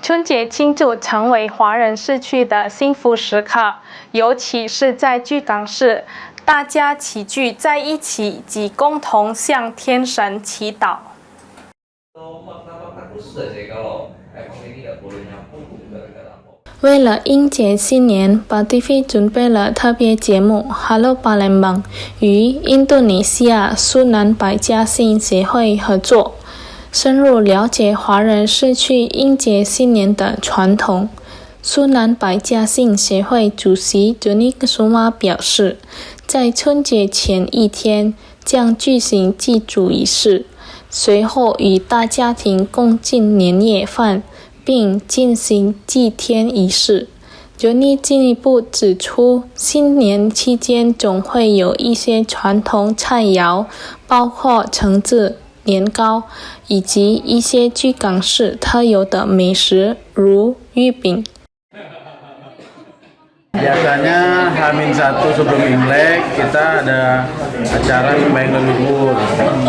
春节庆祝成为华人逝去的幸福时刻，尤其是在巨港市，大家齐聚在一起及共同向天神祈祷。为了迎接新年 ，Pativi 准备了特别节目 Halo Palembang 与印度尼西亚苏南百家姓协会合作，深入了解华人逝去迎接新年的传统。苏南百家姓协会主席 Joni Kusuma 表示，在春节前一天将举行祭祖仪式，随后与大家庭共进年夜饭，并进行祭天仪式。Joni 进一步指出，新年期间总会有一些传统菜肴，包括橙子、年糕，以及一些巨港市特有的美食，如玉饼。Biasanya H-1 sebelum Imlek kita ada acara sembahyang leluhur.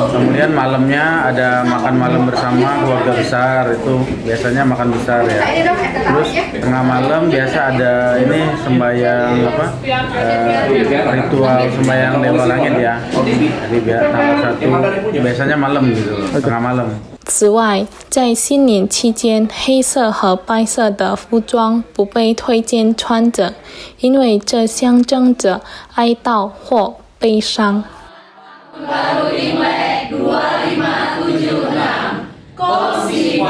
Kemudian malamnya ada makan malam bersama keluarga besar, itu biasanya makan besar ya. Terus tengah malam biasa ada ini sembahyang ritual sembahyang Dewa Langit ya. Jadi tanggal 1 biasanya malam gitu, tengah malam。此外，在新年期间，黑色和白色的服装不被推荐穿着，因为这象征着哀悼或悲伤。Baru Imlek 2576, kongsi